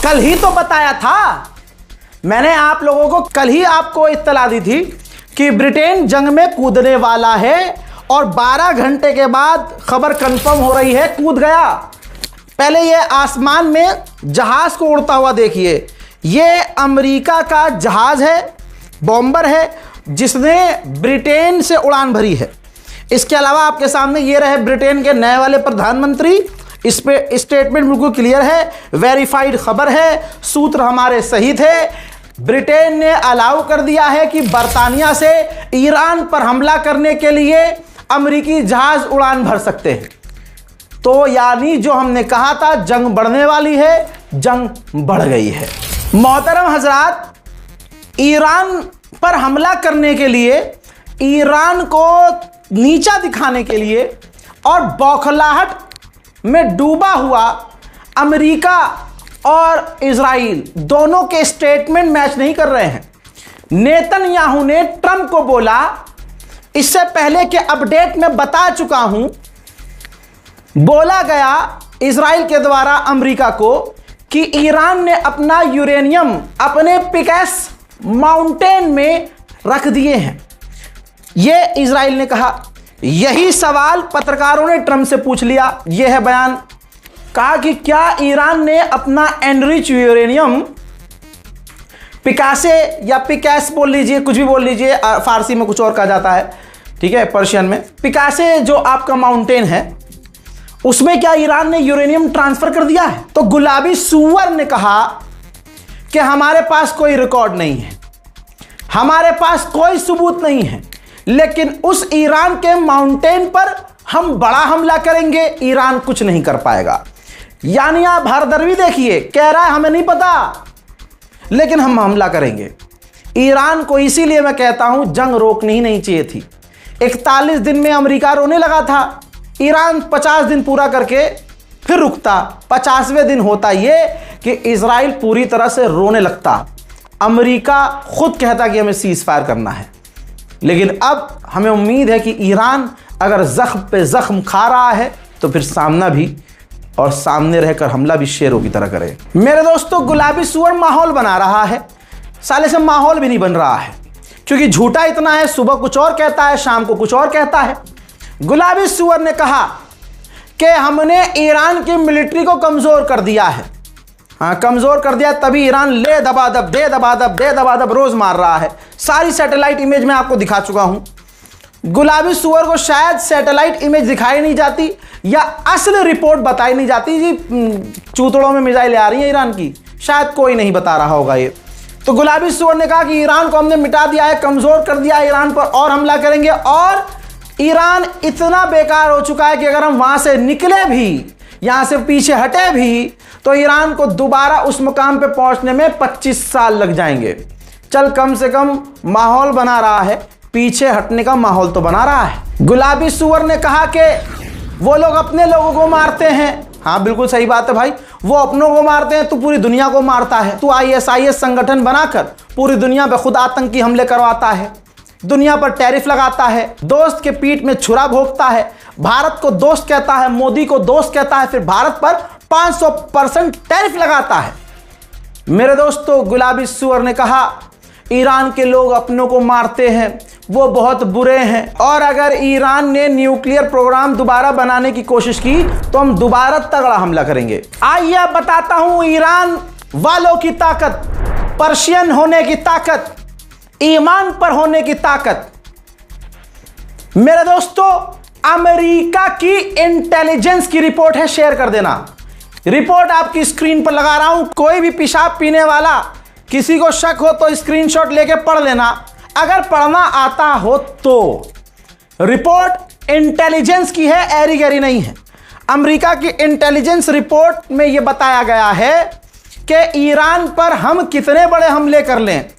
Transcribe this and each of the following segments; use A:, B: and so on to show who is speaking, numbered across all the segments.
A: कल ही तो बताया था मैंने आप लोगों को, कल ही आपको इत्तला दी थी कि ब्रिटेन जंग में कूदने वाला है और 12 घंटे के बाद खबर कंफर्म हो रही है कूद गया। पहले ये आसमान में जहाज को उड़ता हुआ देखिए, ये अमेरिका का जहाज है, बॉम्बर है, जिसने ब्रिटेन से उड़ान भरी है। इसके अलावा आपके सामने ये रहे ब्रिटेन के नए वाले प्रधानमंत्री। इस पे स्टेटमेंट बिल्कुल क्लियर है, वेरीफाइड खबर है, सूत्र हमारे सही थे। ब्रिटेन ने अलाउ कर दिया है कि बर्तानिया से ईरान पर हमला करने के लिए अमेरिकी जहाज उड़ान भर सकते हैं। तो यानी जो हमने कहा था जंग बढ़ने वाली है, जंग बढ़ गई है। मोहतरम हजरात, ईरान पर हमला करने के लिए, ईरान को नीचा दिखाने के लिए और बौखलाहट में डूबा हुआ अमेरिका और इजराइल दोनों के स्टेटमेंट मैच नहीं कर रहे हैं। नेतन्याहू ने ट्रंप को बोला, इससे पहले के अपडेट में बता चुका हूं, बोला गया इजराइल के द्वारा अमेरिका को कि ईरान ने अपना यूरेनियम अपने पिकेस माउंटेन में रख दिए हैं। यह इजराइल ने कहा। यही सवाल पत्रकारों ने ट्रंप से पूछ लिया। यह है बयान। कहा कि क्या ईरान ने अपना एनरिच यूरेनियम पिकासे या पिकैस बोल लीजिए, कुछ भी बोल लीजिए, फारसी में कुछ और कहा जाता है, ठीक है, पर्शियन में, पिकासे जो आपका माउंटेन है उसमें क्या ईरान ने यूरेनियम ट्रांसफर कर दिया है? तो गुलाबी सूअर ने कहा कि हमारे पास कोई रिकॉर्ड नहीं है, हमारे पास कोई सबूत नहीं है, लेकिन उस ईरान के माउंटेन पर हम बड़ा हमला करेंगे, ईरान कुछ नहीं कर पाएगा। यानी आप हरदर्वी देखिए, कह रहा है हमें नहीं पता लेकिन हम हमला करेंगे। ईरान को इसीलिए मैं कहता हूं जंग रोकनी ही नहीं चाहिए थी। 41 दिन में अमेरिका रोने लगा था, ईरान 50 दिन पूरा करके फिर रुकता। 50वें दिन होता यह कि इजराइल पूरी तरह से रोने लगता। अमेरिका खुद कहता कि हमें सीज फायर करना है। लेकिन अब हमें उम्मीद है कि ईरान अगर जख्म पे जख्म खा रहा है तो फिर सामना भी और सामने रहकर हमला भी शेरों की तरह करे। मेरे दोस्तों, गुलाबी सूअर माहौल बना रहा है, साले से माहौल भी नहीं बन रहा है, क्योंकि झूठा इतना है, सुबह कुछ और कहता है, शाम को कुछ और कहता है। गुलाबी सूअर ने कहा कि हमने ईरान की मिलिट्री को कमजोर कर दिया है। हाँ, कमजोर कर दिया, तभी ईरान ले दबादब दे दबादब दे दबादब रोज मार रहा है। सारी सैटेलाइट इमेज मैं आपको दिखा चुका हूं। गुलाबी सूअर को शायद सैटेलाइट इमेज दिखाई नहीं जाती या असल रिपोर्ट बताई नहीं जाती जी चूतड़ों में मिसाइलें आ रही हैं ईरान की, शायद कोई नहीं बता रहा होगा ये। तो गुलाबी सूअर ने कहा कि ईरान को हमने मिटा दिया है, कमजोर कर दिया है, ईरान पर और हमला करेंगे। और ईरान इतना बेकार हो चुका है कि अगर हम वहां से निकले भी, यहां से पीछे हटे भी, तो ईरान को दोबारा उस मुकाम पे पहुंचने में 25 साल लग जाएंगे। चल, कम से कम माहौल बना रहा है, पीछे हटने का माहौल तो बना रहा है। गुलाबी सूअर ने कहा कि वो लोग अपने लोगों को मारते हैं। हाँ, बिल्कुल सही बात है भाई, वो अपनों को मारते हैं, तू पूरी दुनिया को मारता है। तू ISIS संगठन बनाकर पूरी दुनिया पे खुद आतंकी हमले करवाता है, दुनिया पर टैरिफ लगाता है, दोस्त के पीठ में छुरा भोंकता है, भारत को दोस्त कहता है, मोदी को दोस्त कहता है, फिर भारत पर 500% टैरिफ लगाता है। मेरे दोस्तों, गुलाबी सूअर ने कहा ईरान के लोग अपनों को मारते हैं, वो बहुत बुरे हैं, और अगर ईरान ने न्यूक्लियर प्रोग्राम दोबारा बनाने की कोशिश की तो हम दोबारा तगड़ा हमला करेंगे। आइए अब बताता हूं ईरान वालों की ताकत, पर्शियन होने की ताकत, ईमान पर होने की ताकत। मेरे दोस्तों, अमेरिका की इंटेलिजेंस की रिपोर्ट है, शेयर कर देना। रिपोर्ट आपकी स्क्रीन पर लगा रहा हूं, कोई भी पेशाब पीने वाला, किसी को शक हो तो स्क्रीनशॉट लेके पढ़ लेना, अगर पढ़ना आता हो तो। रिपोर्ट इंटेलिजेंस की है, एरी गैरी नहीं है। अमेरिका की इंटेलिजेंस रिपोर्ट में यह बताया गया है कि ईरान पर हम कितने बड़े हमले कर लें,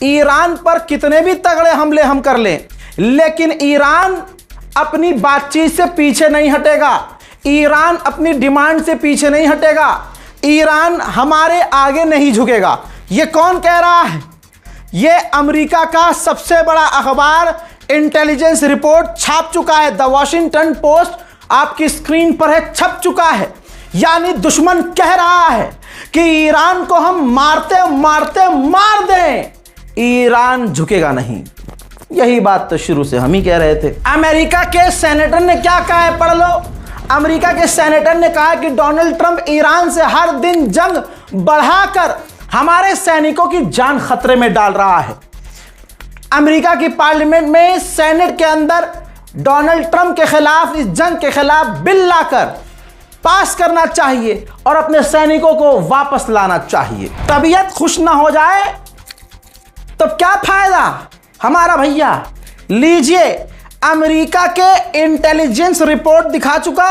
A: ईरान पर कितने भी तगड़े हमले हम कर लें, लेकिन ईरान अपनी बातचीत से पीछे नहीं हटेगा, ईरान अपनी डिमांड से पीछे नहीं हटेगा, ईरान हमारे आगे नहीं झुकेगा। यह कौन कह रहा है? यह अमेरिका का सबसे बड़ा अखबार इंटेलिजेंस रिपोर्ट छाप चुका है। द वॉशिंगटन पोस्ट आपकी स्क्रीन पर है, छप चुका है। यानी दुश्मन कह रहा है कि ईरान को हम मारते मारते मार दें, ईरान झुकेगा नहीं। यही बात तो शुरू से हम ही कह रहे थे। अमेरिका के सेनेटर ने क्या कहा है, पढ़ लो। अमेरिका के सेनेटर ने कहा कि डोनाल्ड ट्रंप ईरान से हर दिन जंग बढ़ाकर हमारे सैनिकों की जान खतरे में डाल रहा है। अमेरिका की पार्लियामेंट में, सेनेट के अंदर डोनाल्ड ट्रंप के खिलाफ, इस जंग के खिलाफ बिल लाकर पास करना चाहिए और अपने सैनिकों को वापस लाना चाहिए। तबीयत खुश ना हो जाए तो क्या फायदा हमारा भैया। लीजिए, अमेरिका के इंटेलिजेंस रिपोर्ट दिखा चुका।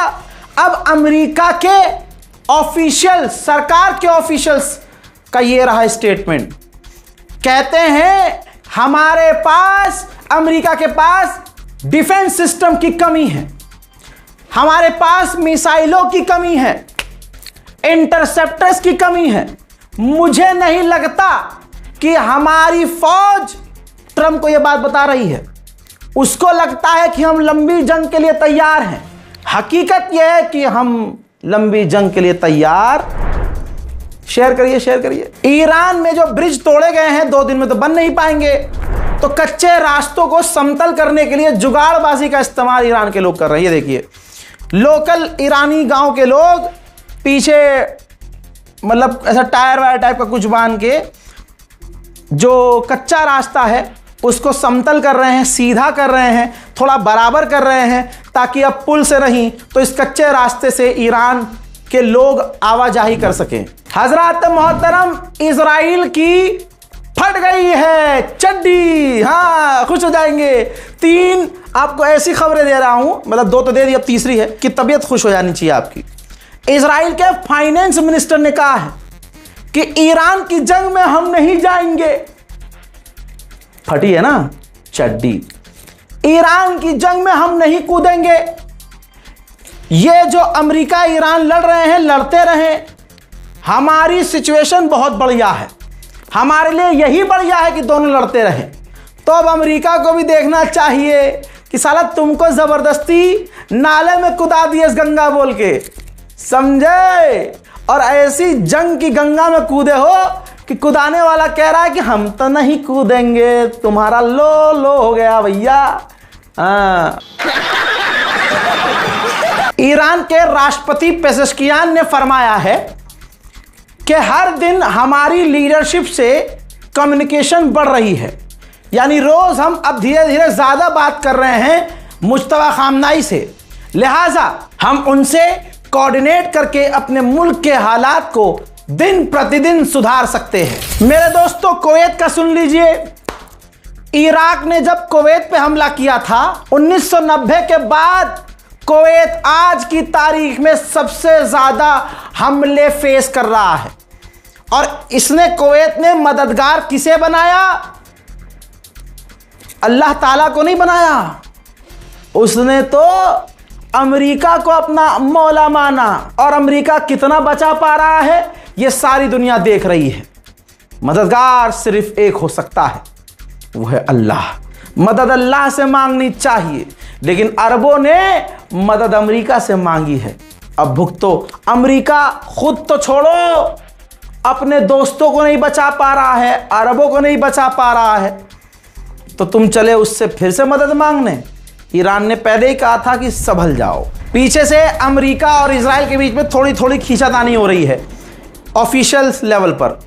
A: अब अमेरिका के ऑफिशियल, सरकार के ऑफिशियल्स का ये रहा स्टेटमेंट। कहते हैं हमारे पास, अमेरिका के पास डिफेंस सिस्टम की कमी है, हमारे पास मिसाइलों की कमी है, इंटरसेप्टर्स की कमी है। मुझे नहीं लगता कि हमारी फौज, ट्रंप को यह बात बता रही है, उसको लगता है कि हम लंबी जंग के लिए तैयार हैं। हकीकत यह है कि हम लंबी जंग के लिए तैयार। शेयर करिए, शेयर करिए। ईरान में जो ब्रिज तोड़े गए हैं 2 दिन में तो बन नहीं पाएंगे, तो कच्चे रास्तों को समतल करने के लिए जुगाड़बाजी का इस्तेमाल ईरान के लोग कर रहे हैं। ये देखिए, लोकल ईरानी गांव के लोग पीछे मतलब ऐसा टायर वायर टाइप का कुछ बांध के जो कच्चा रास्ता है उसको समतल कर रहे हैं, सीधा कर रहे हैं, थोड़ा बराबर कर रहे हैं, ताकि अब पुल से नहीं तो इस कच्चे रास्ते से ईरान के लोग आवाजाही कर सकें। हजरत मोहतरम, इजराइल की फट गई है चड्डी। हाँ, खुश हो जाएंगे। 3 आपको ऐसी खबरें दे रहा हूं, मतलब 2 तो दे दी, अब तीसरी है कि तबीयत खुश हो जानी चाहिए आपकी। इजराइल के फाइनेंस मिनिस्टर ने कहा है कि ईरान की जंग में हम नहीं जाएंगे। फटी है ना चड्डी। ईरान की जंग में हम नहीं कूदेंगे। ये जो अमेरिका ईरान लड़ रहे हैं, लड़ते रहें, हमारी सिचुएशन बहुत बढ़िया है, हमारे लिए यही बढ़िया है कि दोनों लड़ते रहें। तो अब अमेरिका को भी देखना चाहिए कि साला तुमको जबरदस्ती नाले में कुदा दिए इस गंगा बोल के, समझे, और ऐसी जंग की गंगा में कूदे हो कि कुदाने वाला कह रहा है कि हम तो नहीं कूदेंगे, तुम्हारा लो लो हो गया भैया। ईरान के राष्ट्रपति पेजेश्कियान ने फरमाया है कि हर दिन हमारी लीडरशिप से कम्युनिकेशन बढ़ रही है, यानी रोज हम अब धीरे धीरे ज्यादा बात कर रहे हैं मुज्तबा खामनाई से, लिहाजा हम उनसे कोऑर्डिनेट करके अपने मुल्क के हालात को दिन प्रतिदिन सुधार सकते हैं। मेरे दोस्तों, कुवैत का सुन लीजिए। इराक ने जब कुवैत पे हमला किया था 1990 के बाद, कुवैत आज की तारीख में सबसे ज्यादा हमले फेस कर रहा है। और इसने, कुवैत ने मददगार किसे बनाया? अल्लाह ताला को नहीं बनाया, उसने तो अमेरिका को अपना मौला माना। और अमेरिका कितना बचा पा रहा है ये सारी दुनिया देख रही है। मददगार सिर्फ एक हो सकता है, वो है अल्लाह। मदद अल्लाह से मांगनी चाहिए, लेकिन अरबों ने मदद अमेरिका से मांगी है। अब भुगतो। अमेरिका खुद तो छोड़ो, अपने दोस्तों को नहीं बचा पा रहा है, अरबों को नहीं बचा पा रहा है, तो तुम चले उससे फिर से मदद मांगने। ईरान ने पहले ही कहा था कि संभल जाओ। पीछे से अमेरिका और इजराइल के बीच में थोड़ी थोड़ी खींचातानी हो रही है ऑफिशियल लेवल पर।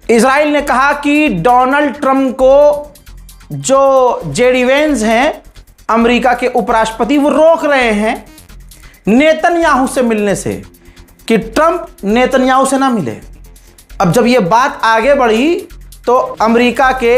A: इजराइल ने कहा कि डोनाल्ड ट्रंप को जो जेडी वेंस हैं, अमेरिका के उपराष्ट्रपति, वो रोक रहे हैं नेतन्याहू से मिलने से, कि ट्रंप नेतन्याहू से ना मिले। अब जब ये बात आगे बढ़ी तो अमेरिका के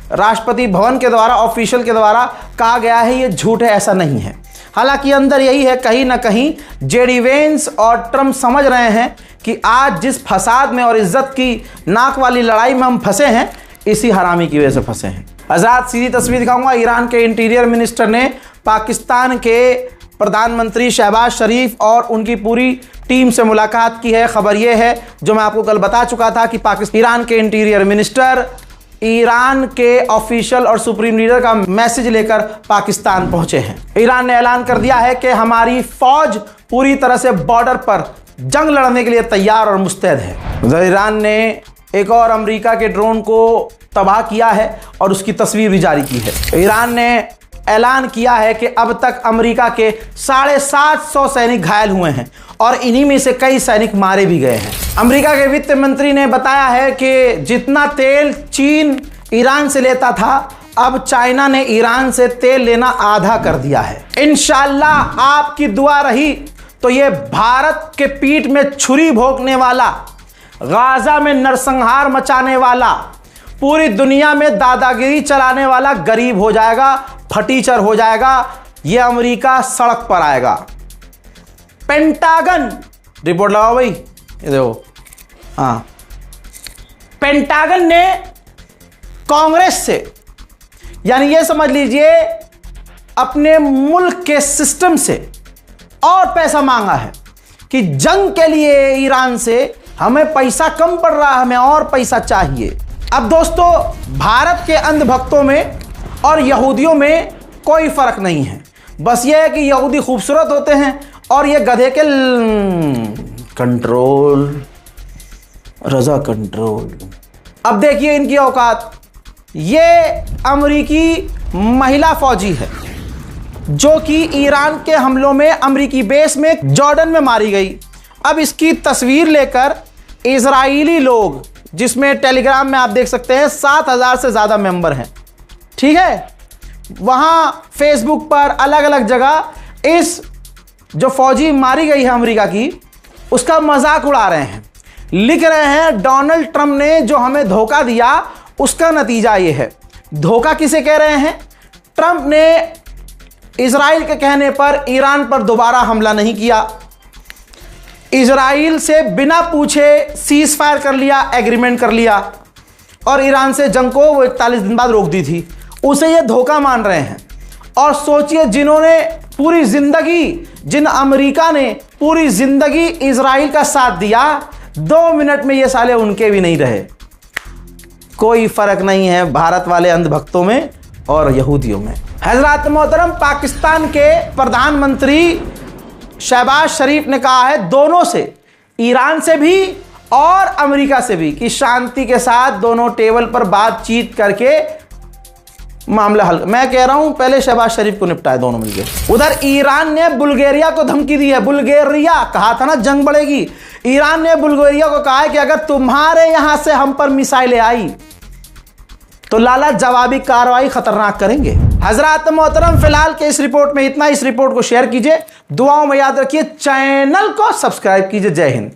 A: राष्ट्रपति भवन के द्वारा, ऑफिशियल के द्वारा कहा गया है ये झूठ है, ऐसा नहीं है। हालांकि अंदर यही है, कहीं ना कहीं जेडी वेंस और ट्रंप समझ रहे हैं कि आज जिस फसाद में और इज्जत की नाक वाली लड़ाई में हम फंसे हैं, इसी हरामी की वजह से फंसे हैं। आजाद सीधी तस्वीर दिखाऊंगा। ईरान के इंटीरियर मिनिस्टर ने पाकिस्तान के प्रधानमंत्री शहबाज शरीफ और उनकी पूरी टीम से मुलाकात की है। खबर यह है, जो मैं आपको कल बता चुका था, कि ईरान के इंटीरियर मिनिस्टर ईरान के ऑफिशियल और सुप्रीम लीडर का मैसेज लेकर पाकिस्तान पहुंचे हैं। ईरान ने ऐलान कर दिया है कि हमारी फौज पूरी तरह से बॉर्डर पर जंग लड़ने के लिए तैयार और मुस्तैद है। उधर ईरान ने एक और अमेरिका के ड्रोन को तबाह किया है और उसकी तस्वीर भी जारी की है। ईरान ने ऐलान किया है कि अब तक अमेरिका के 750 सैनिक घायल हुए हैं और इन्हीं में से कई सैनिक मारे भी गए हैं। अमेरिका के वित्त मंत्री ने बताया है कि जितना तेल चीन ईरान से लेता था, अब चाइना ने ईरान से तेल लेना आधा कर दिया है। इंशाअल्लाह आपकी दुआ रही तो ये भारत के पीठ में छुरी भोंकने वाला, गाजा में नरसंहार मचाने वाला, पूरी दुनिया में दादागिरी चलाने वाला गरीब हो जाएगा, फटीचर हो जाएगा। ये अमेरिका सड़क पर आएगा। पेंटागन रिपोर्ट लगाओ भाई, ये देखो। हाँ, पेंटागन ने कांग्रेस से, यानी ये समझ लीजिए अपने मुल्क के सिस्टम से और पैसा मांगा है कि जंग के लिए ईरान से हमें पैसा कम पड़ रहा है, हमें और पैसा चाहिए। अब दोस्तों, भारत के अंधभक्तों में और यहूदियों में कोई फर्क नहीं है, बस ये है कि यहूदी खूबसूरत होते हैं और ये गधे के कंट्रोल, रजा कंट्रोल। अब देखिए इनकी औकात। ये अमेरिकी महिला फौजी है जो कि ईरान के हमलों में अमेरिकी बेस में जॉर्डन में मारी गई। अब इसकी तस्वीर लेकर इजरायली लोग, जिसमें टेलीग्राम में आप देख सकते हैं 7000 से ज़्यादा मेंबर हैं, ठीक है, वहाँ फेसबुक पर अलग अलग जगह इस जो फौजी मारी गई है अमेरिका की, उसका मजाक उड़ा रहे हैं। लिख रहे हैं डोनाल्ड ट्रंप ने जो हमें धोखा दिया उसका नतीजा ये है। धोखा किसे कह रहे हैं? ट्रंप ने इजराइल के कहने पर ईरान पर दोबारा हमला नहीं किया, इजराइल से बिना पूछे सीज फायर कर लिया, एग्रीमेंट कर लिया और ईरान से जंग को वो 41 दिन बाद रोक दी थी। उसे ये धोखा मान रहे हैं। और सोचिए, जिन्होंने पूरी जिंदगी, जिन अमेरिका ने पूरी जिंदगी इजराइल का साथ दिया, 2 मिनट में ये साले उनके भी नहीं रहे। कोई फर्क नहीं है भारत वाले अंधभक्तों में और यहूदियों में। हजरत मोहतरम, पाकिस्तान के प्रधानमंत्री शहबाज शरीफ ने कहा है दोनों से, ईरान से भी और अमेरिका से भी, कि शांति के साथ दोनों टेबल पर बातचीत करके मामला हल। मैं कह रहा हूं पहले शहबाज शरीफ को निपटाए दोनों मिलकर। उधर ईरान ने बुल्गारिया को धमकी दी है। बुल्गारिया, कहा था ना जंग बढ़ेगी। ईरान ने बुल्गारिया को कहा है कि अगर तुम्हारे यहां से हम पर मिसाइलें आई तो लाला जवाबी कार्रवाई खतरनाक करेंगे। हजरत मोहतरम, फिलहाल के इस रिपोर्ट में इतना। इस रिपोर्ट को शेयर कीजिए, दुआओं में याद रखिए, चैनल को सब्सक्राइब कीजिए। जय हिंद।